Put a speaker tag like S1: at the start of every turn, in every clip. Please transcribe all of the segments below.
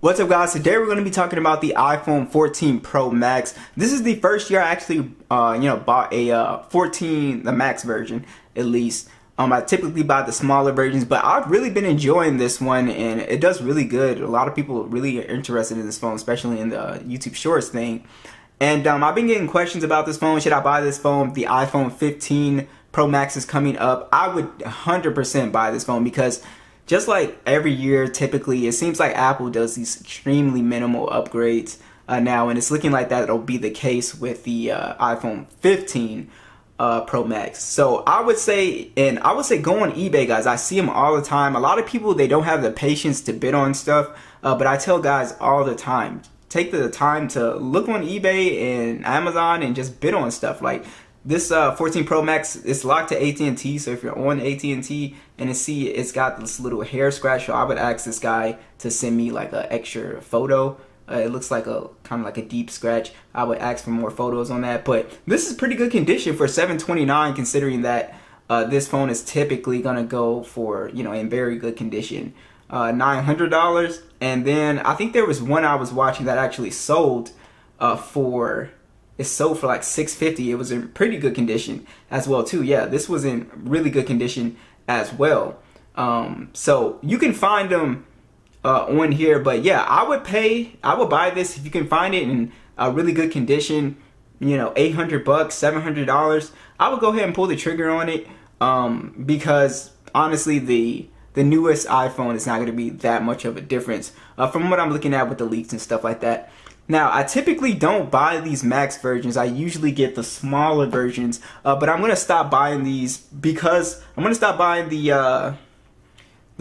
S1: What's up, guys? Today we're going to be talking about the iPhone 14 Pro Max. This is the first year I actually bought a 14, the Max version at least. I typically buy the smaller versions, but I've really been enjoying this one and it does really good. A lot of people really are interested in this phone, especially in the YouTube Shorts thing. And I've been getting questions about this phone. Should I buy this phone? The iPhone 15 Pro Max is coming up. I would 100% buy this phone because just like every year, typically, it seems like Apple does these extremely minimal upgrades now, and it's looking like that'll be the case with the iPhone 15 Pro Max. So I would say go on eBay, guys. I see them all the time. A lot of people, they don't have the patience to bid on stuff, but I tell guys all the time, take the time to look on eBay and Amazon and just bid on stuff. Like this 14 Pro Max is locked to AT&T, so if you're on AT&T and it's got this little hair scratch, so I would ask this guy to send me like an extra photo. It looks like a kind of like a deep scratch. I would ask for more photos on that, but this is pretty good condition for $729, considering that this phone is typically gonna go for, in very good condition, $900. And then I think there was one I was watching that actually sold for like $650. It was in pretty good condition as well too. Yeah, this was in really good condition as well. So you can find them on here, but yeah, I would buy this if you can find it in a really good condition, $800, $700. I would go ahead and pull the trigger on it, because honestly the newest iPhone is not going to be that much of a difference from what I'm looking at with the leaks and stuff like that. Now, I typically don't buy these Max versions. I usually get the smaller versions, but I'm going to stop buying these because I'm going to stop buying the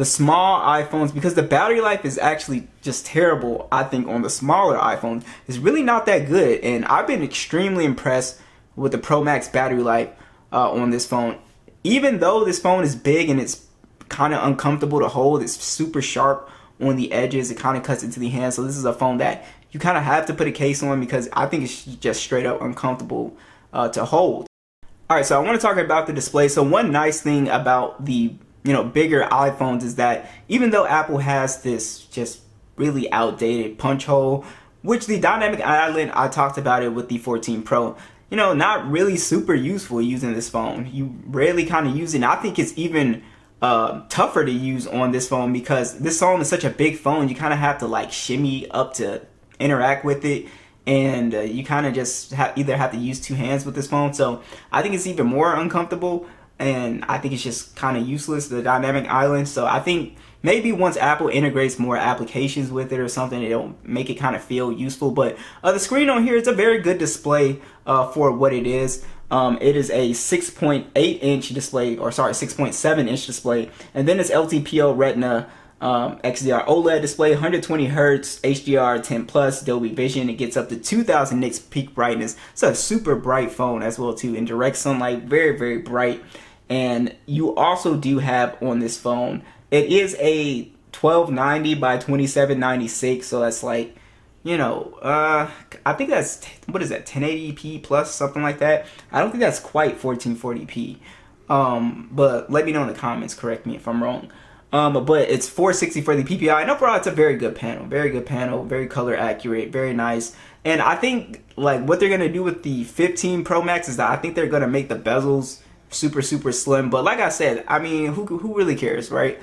S1: small iPhones because the battery life is actually just terrible. I think on the smaller iPhones, it's really not that good, and I've been extremely impressed with the Pro Max battery life on this phone. Even though this phone is big and it's kind of uncomfortable to hold, it's super sharp on the edges. It kind of cuts into the hand, so this is a phone that you kind of have to put a case on because I think it's just straight up uncomfortable to hold. Alright, so I want to talk about the display. So one nice thing about the bigger iPhones is that even though Apple has this just really outdated punch hole, which the dynamic island, I talked about it with the 14 Pro, not really super useful using this phone. You rarely kind of use it. And I think it's even tougher to use on this phone because this phone is such a big phone. You kind of have to like shimmy up to interact with it, and you kind of just either have to use two hands with this phone. So I think it's even more uncomfortable, and I think it's just kind of useless, the dynamic island. So I think maybe once Apple integrates more applications with it or something, it'll make it kind of feel useful. But the screen on here, it's a very good display for what it is. It is a 6.8 inch display, or sorry, 6.7 inch display, and then it's LTPO Retina XDR OLED display, 120 Hertz, HDR 10 plus, Dolby Vision. It gets up to 2000 nits peak brightness. It's a super bright phone as well too, in direct sunlight, very, very bright. And you also do have on this phone, it is a 1290 by 2796, so that's like, I think that's, what is that, 1080p plus, something like that. I don't think that's quite 1440p, but let me know in the comments, correct me if I'm wrong. But it's 460 for the PPI, and overall it's a very good panel, very color accurate, very nice. And I think like what they're gonna do with the 15 Pro Max is that I think they're gonna make the bezels super slim, but like I said, I mean, who really cares, right?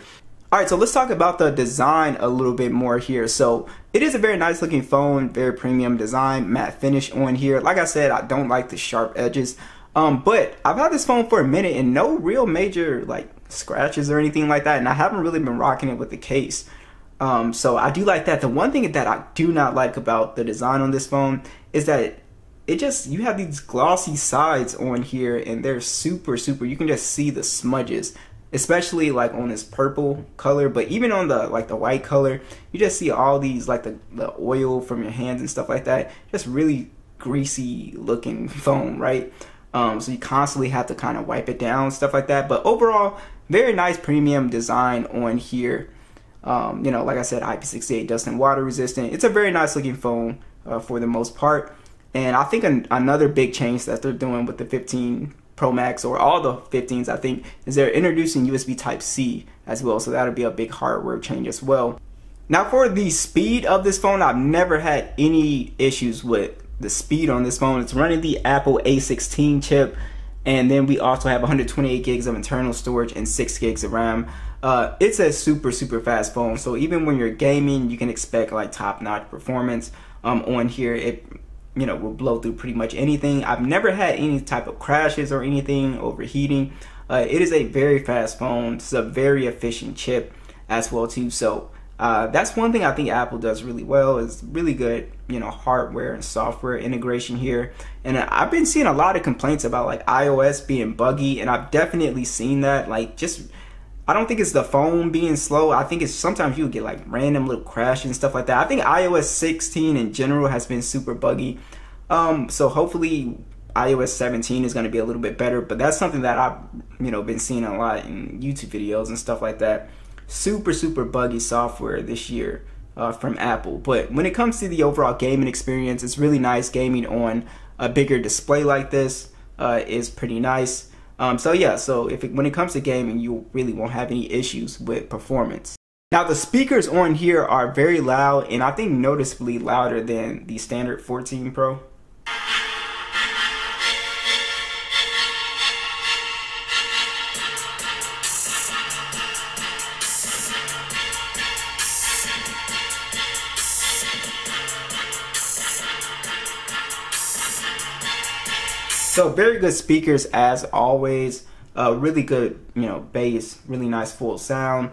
S1: Alright, so let's talk about the design a little bit more here. So it is a very nice looking phone, very premium design, matte finish on here. Like I said, I don't like the sharp edges, but I've had this phone for a minute and no real major like scratches or anything like that, and I haven't really been rocking it with the case. So I do like that. The one thing that I do not like about the design on this phone is that you have these glossy sides on here, and they're super, you can just see the smudges, especially like on this purple color, but even on the white color, you just see all these like the oil from your hands and stuff like that. Just really greasy looking phone, right? So you constantly have to kind of wipe it down, stuff like that. But overall, very nice premium design on here. Like I said, IP68 dust and water resistant. It's a very nice looking phone for the most part. And I think another big change that they're doing with the 15 Pro Max, or all the 15s, I think, is they're introducing USB Type-C as well. So that'll be a big hardware change as well. Now for the speed of this phone, I've never had any issues with the speed on this phone. It's running the Apple A16 chip, and then we also have 128 gigs of internal storage and 6 gigs of RAM. It's a super fast phone, so even when you're gaming, you can expect like top-notch performance on here. It will blow through pretty much anything. I've never had any type of crashes or anything overheating. It is a very fast phone. It's a very efficient chip as well too. So that's one thing I think Apple does really well, is really good, hardware and software integration here. And I've been seeing a lot of complaints about like iOS being buggy, and I've definitely seen that. Like, I don't think it's the phone being slow. I think it's sometimes you get like random little crashes and stuff like that. I think iOS 16 in general has been super buggy. So hopefully iOS 17 is going to be a little bit better, but that's something that I've been seeing a lot in YouTube videos and stuff like that. Super buggy software this year from Apple. But when it comes to the overall gaming experience, it's really nice. Gaming on a bigger display like this is pretty nice. So yeah, when it comes to gaming, you really won't have any issues with performance. Now the speakers on here are very loud, and I think noticeably louder than the standard 14 Pro. So very good speakers as always, really good, bass, really nice full sound.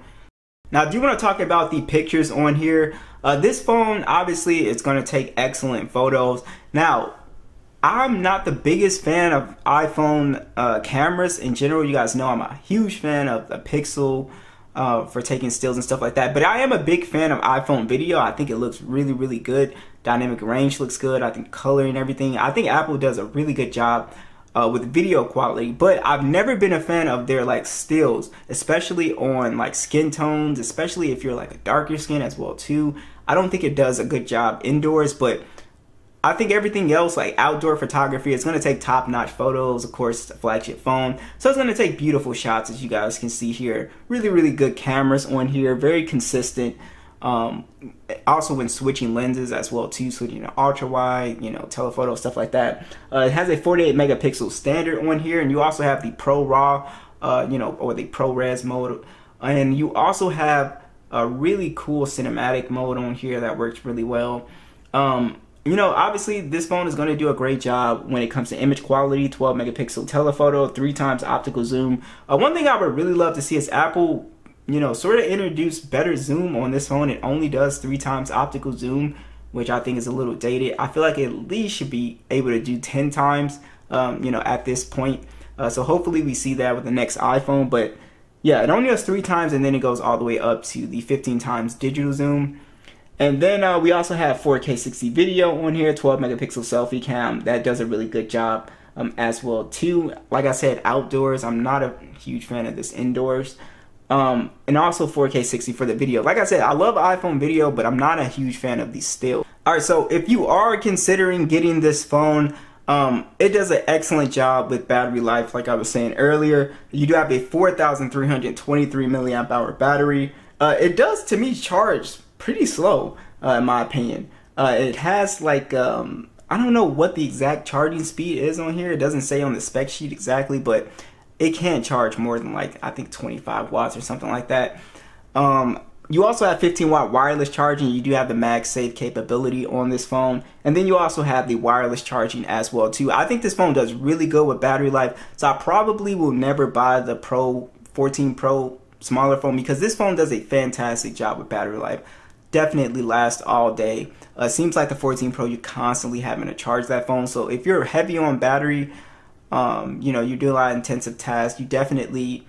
S1: Now, do you want to talk about the pictures on here? This phone, obviously, it's going to take excellent photos. Now, I'm not the biggest fan of iPhone cameras in general. You guys know I'm a huge fan of the Pixel for taking stills and stuff like that. But I am a big fan of iPhone video. I think it looks really good. Dynamic range looks good. I think color and everything. I think Apple does a really good job with video quality. But I've never been a fan of their like stills, especially on like skin tones, especially if you're like a darker skin as well too. I don't think it does a good job indoors, but I think everything else, like outdoor photography, it's going to take top-notch photos. Of course, it's a flagship phone, so it's going to take beautiful shots, as you guys can see here. Really good cameras on here, very consistent. Also when switching lenses as well too, switching to ultra wide, telephoto, stuff like that. It has a 48 megapixel standard on here, and you also have the Pro RAW, or the ProRes mode, and you also have a really cool cinematic mode on here that works really well. Obviously this phone is going to do a great job when it comes to image quality. 12 megapixel telephoto, 3x optical zoom. One thing I would really love to see is Apple sort of introduce better zoom on this phone. It only does 3x optical zoom, which I think is a little dated. I feel like it at least should be able to do 10 times, at this point. So hopefully we see that with the next iPhone. But yeah, it only does 3 times, and then it goes all the way up to the 15 times digital zoom. And then we also have 4K 60 video on here, 12 megapixel selfie cam. That does a really good job as well too. Like I said, outdoors, I'm not a huge fan of this indoors. And also 4K 60 for the video. Like I said, I love iPhone video, but I'm not a huge fan of these still. Alright, so if you are considering getting this phone, it does an excellent job with battery life. Like I was saying earlier, you do have a 4,323 milliamp hour battery. It does, to me, charge pretty slow, in my opinion. It has like, I don't know what the exact charging speed is on here. It doesn't say on the spec sheet exactly, but it can't charge more than like, I think 25 watts or something like that. You also have 15-watt wireless charging. You do have the MagSafe capability on this phone. And then you also have the wireless charging as well too. I think this phone does really good with battery life. So I probably will never buy the 14 Pro smaller phone, because this phone does a fantastic job with battery life. Definitely lasts all day. Seems like the 14 Pro, you're constantly having to charge that phone. So if you're heavy on battery, you do a lot of intensive tasks, you definitely,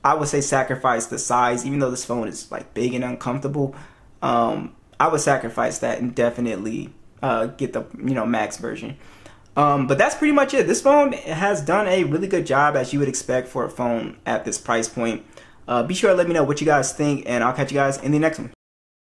S1: I would say, sacrifice the size. Even though this phone is like big and uncomfortable, I would sacrifice that and definitely get the max version. But that's pretty much it. This phone has done a really good job, as you would expect for a phone at this price point. Be sure to let me know what you guys think, and I'll catch you guys in the next one.